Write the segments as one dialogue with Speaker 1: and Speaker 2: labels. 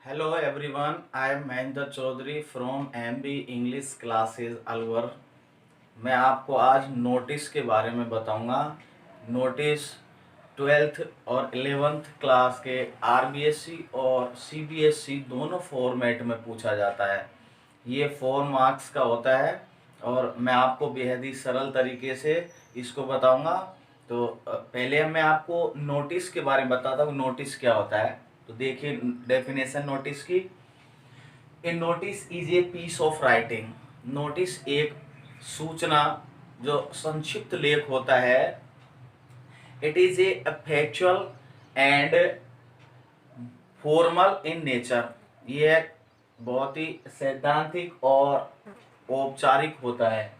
Speaker 1: Hello everyone, I am Mahendra Chaudhary from MB English Classes Alwar. मैं आपको आज notice के बारे में बताऊंगा। नोटिस 12th और 11th क्लास के आरबीएससी और सीबीएसई दोनों फॉर्मेट में पूछा जाता है। ये 4 मार्क्स का होता है और मैं आपको बेहद ही सरल तरीके से इसको बताऊंगा। तो पहले मैं आपको नोटिस के बारे में बताता हूँ, नोटिस क्या होता है। तो देखिए डेफिनेशन नोटिस की। A notice is a piece of writing. Notice एक सूचना जो संक्षिप्त लेख होता है। It is a factual and formal in nature. यह बहुत ही सैद्धांतिक और औपचारिक होता है।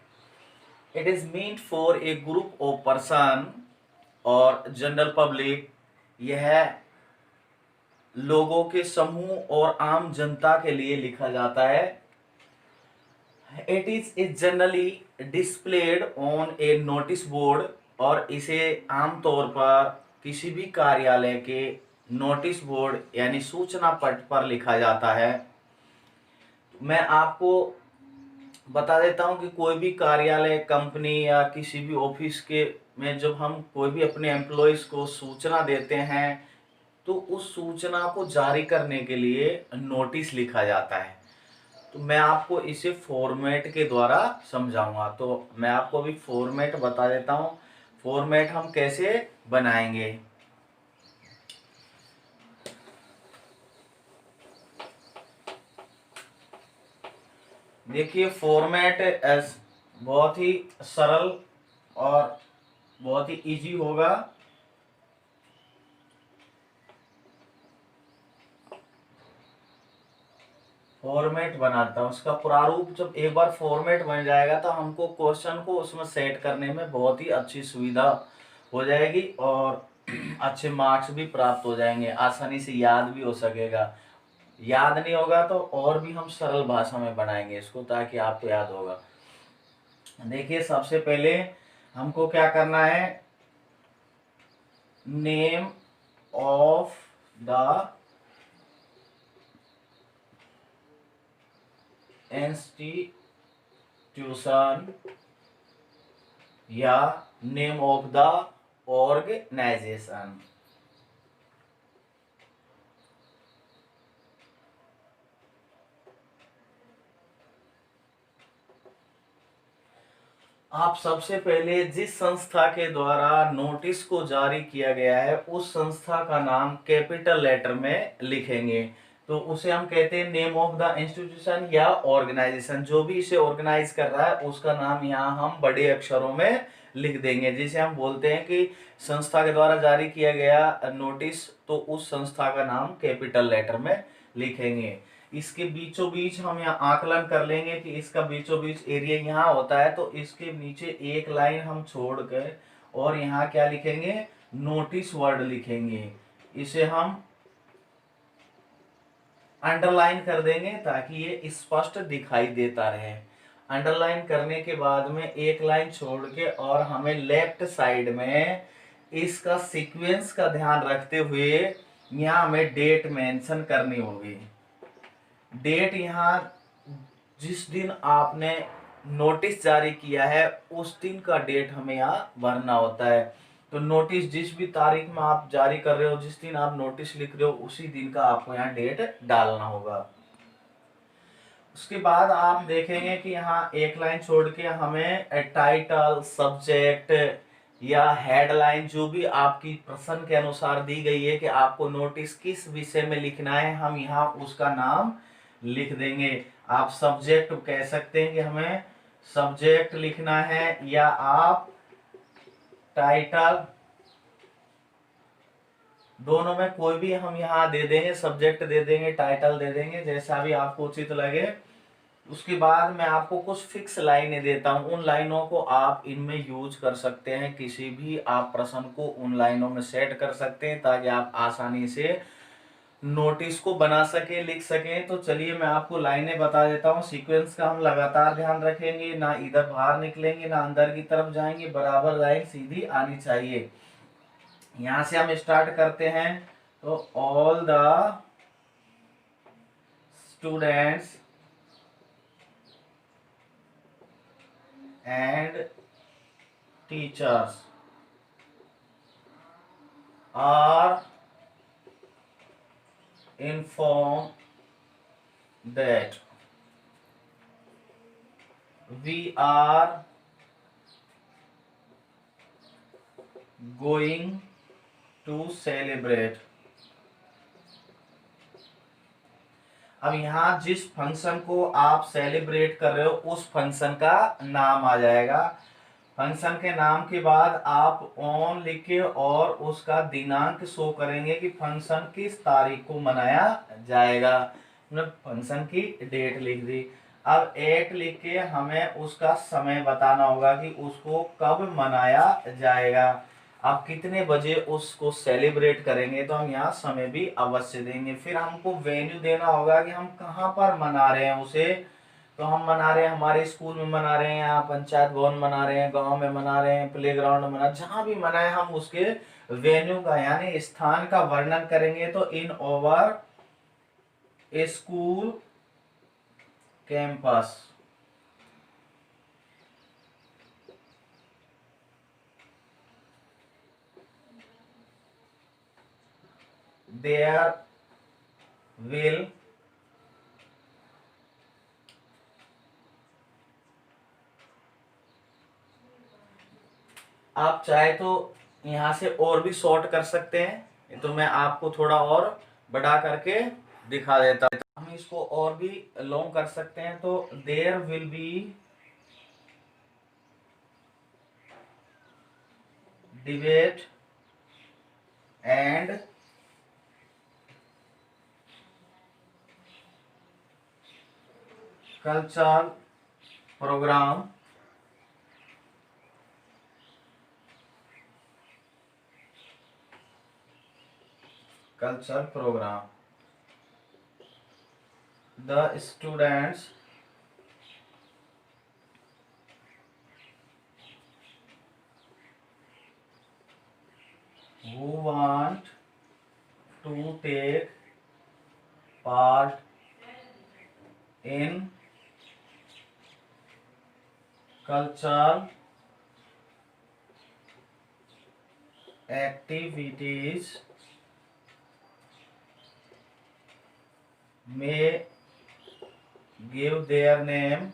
Speaker 1: It is meant for a group of person और जनरल पब्लिक। यह लोगों के समूह और आम जनता के लिए लिखा जाता है। It is generally displayed on A notice board. और इसे आमतौर पर किसी भी कार्यालय के नोटिस बोर्ड यानी सूचना पट पर लिखा जाता है। मैं आपको बता देता हूं कि कोई भी कार्यालय, कंपनी या किसी भी ऑफिस के में जब हम कोई भी अपने एम्प्लॉयज को सूचना देते हैं तो उस सूचना को जारी करने के लिए नोटिस लिखा जाता है। तो मैं आपको इसे फॉर्मेट के द्वारा समझाऊंगा। तो मैं आपको अभी फॉर्मेट बता देता हूं। फॉर्मेट हम कैसे बनाएंगे। देखिए फॉर्मेट बहुत ही सरल और बहुत ही इजी होगा। फॉर्मेट बनाता हूँ, उसका प्रारूप जब एक बार फॉर्मेट बन जाएगा तो हमको क्वेश्चन को उसमें सेट करने में बहुत ही अच्छी सुविधा हो जाएगी और अच्छे मार्क्स भी प्राप्त हो जाएंगे, आसानी से याद भी हो सकेगा। याद नहीं होगा तो और भी हम सरल भाषा में बनाएंगे इसको ताकि आपको याद होगा। देखिए सबसे पहले हमको क्या करना है। नेम ऑफ द इंस्टीट्यूशन या नेम ऑफ द ऑर्गेनाइजेशन। आप सबसे पहले जिस संस्था के द्वारा नोटिस को जारी किया गया है उस संस्था का नाम कैपिटल लेटर में लिखेंगे। तो उसे हम कहते हैं नेम ऑफ द इंस्टीट्यूशन या ऑर्गेनाइजेशन। जो भी इसे ऑर्गेनाइज कर रहा है उसका नाम यहाँ हम बड़े अक्षरों में लिख देंगे। जिसे हम बोलते हैं कि संस्था के द्वारा जारी किया गया नोटिस, तो उस संस्था का नाम कैपिटल लेटर में लिखेंगे। इसके बीचों बीच हम यहाँ आकलन कर लेंगे कि इसका बीचों बीच एरिया यहाँ होता है, तो इसके नीचे एक लाइन हम छोड़ कर और यहाँ क्या लिखेंगे, नोटिस वर्ड लिखेंगे। इसे हम अंडरलाइन कर देंगे ताकि ये स्पष्ट दिखाई देता रहे। अंडरलाइन करने के बाद में एक लाइन छोड़ के और हमें लेफ्ट साइड में इसका सीक्वेंस का ध्यान रखते हुए यहाँ हमें डेट मेंशन करनी होगी। डेट यहाँ जिस दिन आपने नोटिस जारी किया है उस दिन का डेट हमें यहाँ भरना होता है। तो नोटिस जिस भी तारीख में आप जारी कर रहे हो, जिस दिन आप नोटिस लिख रहे हो उसी दिन का आपको यहाँ डेट डालना होगा। उसके बाद आप देखेंगे कि यहाँ एक लाइन छोड़ के हमें टाइटल, सब्जेक्ट या हेडलाइन जो भी आपकी प्रश्न के अनुसार दी गई है कि आपको नोटिस किस विषय में लिखना है, हम यहाँ उसका नाम लिख देंगे। आप सब्जेक्ट कह सकते हैं कि हमें सब्जेक्ट लिखना है, या आप टाइटल, दोनों में कोई भी हम यहाँ दे देंगे, सब्जेक्ट दे देंगे, टाइटल दे देंगे, जैसा भी आपको उचित लगे। उसके बाद मैं आपको कुछ फिक्स लाइनें देता हूँ, उन लाइनों को आप इनमें यूज कर सकते हैं। किसी भी आप प्रश्न को उन लाइनों में सेट कर सकते हैं ताकि आप आसानी से नोटिस को बना सके, लिख सकें। तो चलिए मैं आपको लाइनें बता देता हूँ। सीक्वेंस का हम लगातार ध्यान रखेंगे, ना इधर बाहर निकलेंगे ना अंदर की तरफ जाएंगे, बराबर लाइन सीधी आनी चाहिए। यहाँ से हम स्टार्ट करते हैं। तो all the students and teachers are informed that we are going to celebrate। अब यहाँ जिस फंक्शन को आप सेलिब्रेट कर रहे हो उस फंक्शन का नाम आ जाएगा। फंक्शन के नाम के बाद आप ऑन लिख के और उसका दिनांक शो करेंगे कि फंक्शन किस तारीख को मनाया जाएगा। हमने फंक्शन की डेट लिख दी। अब एट लिख के हमें उसका समय बताना होगा कि उसको कब मनाया जाएगा। आप कितने बजे उसको सेलिब्रेट करेंगे तो हम यहाँ समय भी अवश्य देंगे। फिर हमको वेन्यू देना होगा कि हम कहाँ पर मना रहे हैं उसे। तो हम मना रहे हैं हमारे स्कूल में मना रहे हैं, यहाँ पंचायत भवन मना रहे हैं, गांव में मना रहे हैं, प्लेग्राउंड में मना, जहां भी मनाए हम उसके वेन्यू का यानी स्थान का वर्णन करेंगे। तो इन over school campus. There will आप चाहे तो यहाँ से और भी शॉर्ट कर सकते हैं, तो मैं आपको थोड़ा और बड़ा करके दिखा देता हूँ। हम इसको और भी लॉन्ग कर सकते हैं। तो there will be debate and cultural programme the students who want to take part in cultural activities may give their names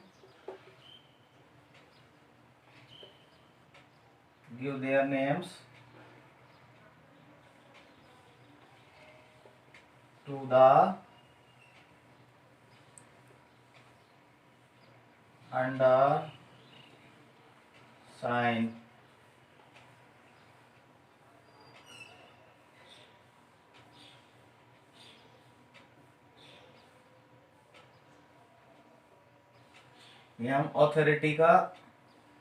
Speaker 1: to the undersigned। ये हम अथॉरिटी का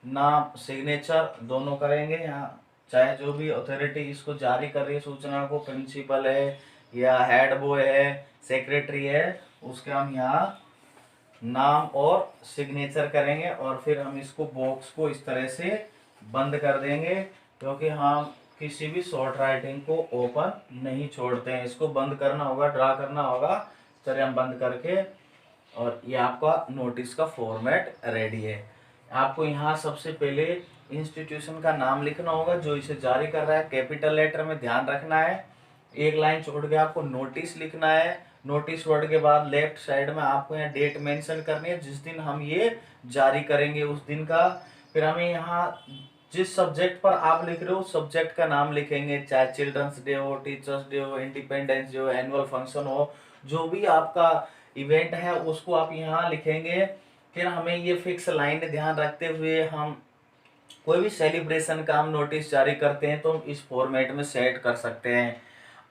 Speaker 1: नाम सिग्नेचर दोनों करेंगे। यहाँ चाहे जो भी अथॉरिटी इसको जारी कर रही है सूचना को, प्रिंसिपल है या हेड बॉय है, सेक्रेटरी है, उसके हम यहाँ नाम और सिग्नेचर करेंगे। और फिर हम इसको बॉक्स को इस तरह से बंद कर देंगे क्योंकि हम किसी भी शॉर्ट राइटिंग को ओपन नहीं छोड़ते हैं। इसको बंद करना होगा, ड्रा करना होगा। चलिए हम बंद करके, और ये आपका नोटिस का फॉर्मेट रेडी है। आपको यहाँ सबसे पहले इंस्टीट्यूशन का नाम लिखना होगा जो इसे जारी कर रहा है, कैपिटल लेटर में ध्यान रखना है। एक लाइन छोड़ के आपको नोटिस लिखना है। नोटिस वर्ड के बाद लेफ्ट साइड में आपको यहाँ डेट मेंशन करनी है जिस दिन हम ये जारी करेंगे उस दिन का। फिर हमें यहाँ जिस सब्जेक्ट पर आप लिख रहे हो सब्जेक्ट का नाम लिखेंगे, चाहे चिल्ड्रंस डे हो, टीचर्स डे हो, इंडिपेंडेंस डे हो, एनुअल फंक्शन हो, जो भी आपका इवेंट है उसको आप यहाँ लिखेंगे। फिर हमें ये फिक्स लाइन ध्यान रखते हुए हम कोई भी सेलिब्रेशन का हम नोटिस जारी करते हैं तो हम इस फॉर्मेट में सेट कर सकते हैं।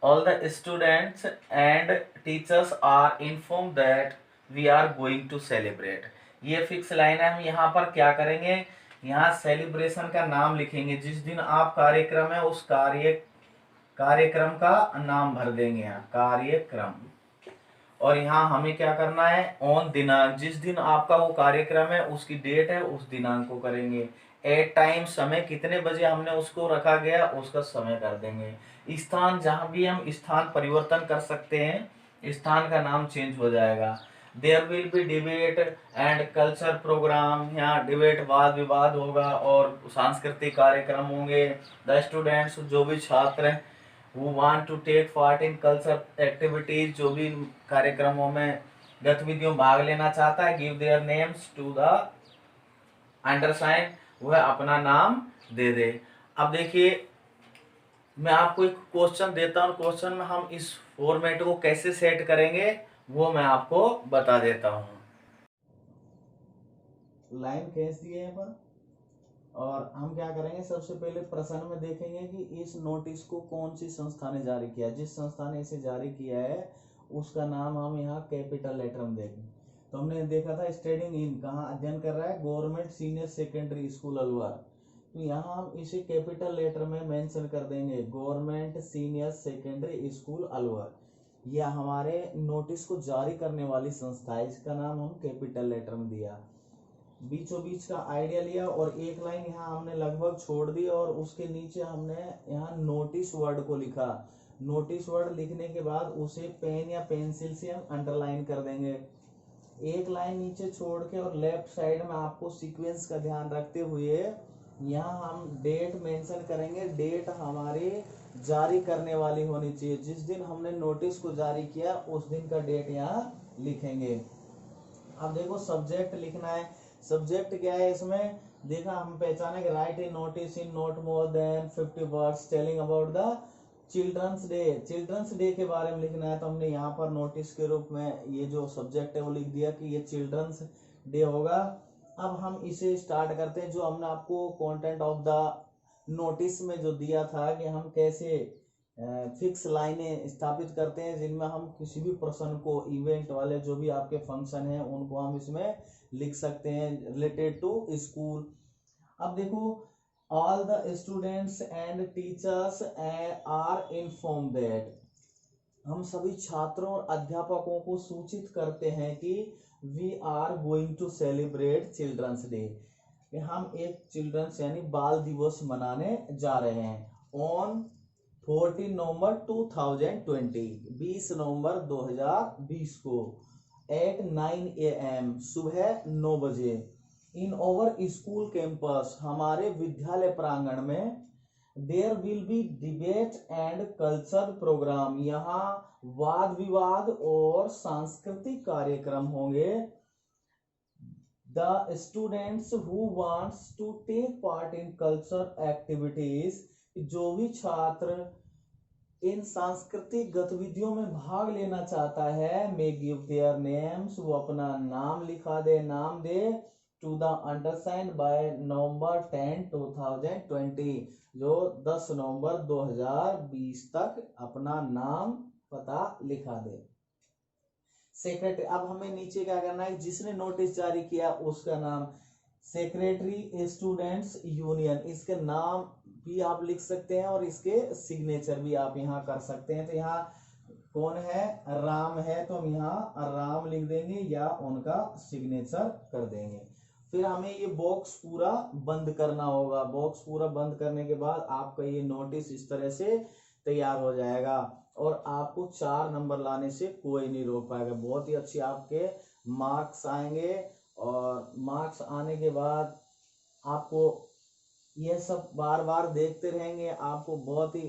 Speaker 1: All the students and teachers are inform that we are going to celebrate. ये फिक्स लाइन है। हम यहाँ पर क्या करेंगे, यहाँ सेलिब्रेशन का नाम लिखेंगे। जिस दिन आप कार्यक्रम है उस कार्यक्रम का नाम भर देंगे यहाँ कार्यक्रम। और यहाँ हमें क्या करना है, ऑन दिनांक, जिस दिन आपका वो कार्यक्रम है उसकी डेट है उस दिनांक को करेंगे। एट टाइम, समय कितने बजे हमने उसको रखा गया उसका समय कर देंगे। स्थान, जहाँ भी हम स्थान परिवर्तन कर सकते हैं, स्थान का नाम चेंज हो जाएगा। There will be debate and culture programme, यहाँ डिबेट वाद विवाद होगा और सांस्कृतिक कार्यक्रम होंगे। द स्टूडेंट्स, जो भी छात्र हैं, who want to take part in culture activities, जो भी कार्यक्रमों में गतिविधियों भाग लेना चाहता है, give their names to the undersigned, वह अपना नाम दे दे। अब देखिए मैं आपको एक क्वेश्चन देता हूँ, क्वेश्चन में हम इस फॉर्मेट को कैसे सेट करेंगे वो मैं आपको बता देता हूँ। लाइन खींच दिए यहाँ पर और हम क्या करेंगे, सबसे पहले प्रश्न में देखेंगे कि इस नोटिस को कौन सी संस्था ने जारी किया। जिस संस्था ने इसे जारी किया है उसका नाम हम यहाँ कैपिटल लेटर में देखें। तो हमने देखा था स्टडिंग इन, कहाँ अध्ययन कर रहा है, government senior secondary school Alwar. तो यहाँ हम इसे कैपिटल लेटर में मेंशन कर देंगे, government senior secondary school Alwar. यह हमारे नोटिस को जारी करने वाली संस्था है, इसका नाम हम कैपिटल लेटर में दिया। बीचों बीच का आइडिया लिया और एक लाइन यहाँ हमने लगभग छोड़ दी और उसके नीचे हमने यहाँ नोटिस वर्ड को लिखा। नोटिस वर्ड लिखने के बाद उसे पेन या पेंसिल से हम अंडरलाइन कर देंगे। एक लाइन नीचे छोड़ के और लेफ्ट साइड में आपको सीक्वेंस का ध्यान रखते हुए यहाँ हम डेट मेंशन करेंगे। डेट हमारी जारी करने वाली होनी चाहिए, जिस दिन हमने नोटिस को जारी किया उस दिन का डेट यहाँ लिखेंगे। अब देखो सब्जेक्ट लिखना है। सब्जेक्ट क्या है इसमें, देखा हम पहचाने कि write a notice in not more than 50 words telling about the children's day. Children's day के बारे में लिखना है, तो हमने यहाँ पर नोटिस के रूप में ये जो सब्जेक्ट है वो लिख दिया कि ये चिल्ड्रंस डे होगा। अब हम इसे स्टार्ट करते हैं। जो हमने आपको कंटेंट ऑफ द नोटिस में जो दिया था कि हम कैसे फिक्स लाइनें स्थापित करते हैं जिनमें हम किसी भी प्रश्न को, इवेंट वाले जो भी आपके फंक्शन हैं उनको हम इसमें लिख सकते हैं रिलेटेड टू स्कूल। अब देखो, all the students and teachers are inform that, हम सभी छात्रों और अध्यापकों को सूचित करते हैं कि we are going to celebrate children's day, हम एक चिल्ड्रंस यानी बाल दिवस मनाने जा रहे हैं ऑन 14 नवंबर 2020, 20 नवंबर 2020 को एट 9 AM, सुबह 9 बजे, इन ओवर स्कूल कैंपस, हमारे विद्यालय प्रांगण में, there will be debate and culture programme, यहाँ वाद विवाद और सांस्कृतिक कार्यक्रम होंगे। The students who wants to take part in culture activities, जो भी छात्र इन सांस्कृतिक गतिविधियों में भाग लेना चाहता है, मे गिव देयर नेम्स, वो अपना नाम लिखा दे, नाम दे, टू द अंडरसाइंड बाय नवंबर 10, 2020, जो 10 नवंबर 2020 तक अपना नाम पता लिखा दे। सेक्रेटरी, अब हमें नीचे क्या करना है, जिसने नोटिस जारी किया उसका नाम, सेक्रेटरी स्टूडेंट्स यूनियन, इसके नाम भी आप लिख सकते हैं और इसके सिग्नेचर भी आप यहाँ कर सकते हैं। तो यहाँ कौन है, राम है, तो हम यहाँ राम लिख देंगे या उनका सिग्नेचर कर देंगे। फिर हमें ये बॉक्स पूरा बंद करना होगा। बॉक्स पूरा बंद करने के बाद आपका ये नोटिस इस तरह से तैयार हो जाएगा और आपको 4 नंबर लाने से कोई नहीं रोक पाएगा। बहुत ही अच्छी आपके मार्क्स आएंगे और मार्क्स आने के बाद आपको ये सब बार बार देखते रहेंगे, आपको बहुत ही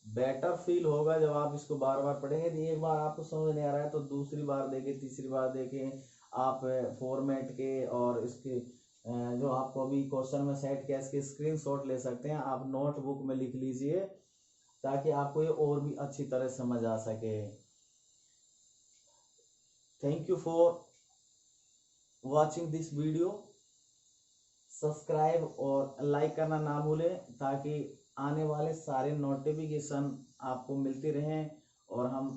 Speaker 1: बेटर फील होगा जब आप इसको बार बार पढ़ेंगे। एक बार आपको समझ नहीं आ रहा है तो दूसरी बार देखें, तीसरी बार देखें, आप फॉर्मेट के और इसके जो आपको अभी क्वेश्चन में सेट किया इसके स्क्रीनशॉट ले सकते हैं, आप नोटबुक में लिख लीजिए ताकि आपको ये और भी अच्छी तरह समझ आ सके। Thank you for watching this video. Subscribe और लाइक करना ना भूलें ताकि आने वाले सारे नोटिफिकेशन आपको मिलते रहें और हम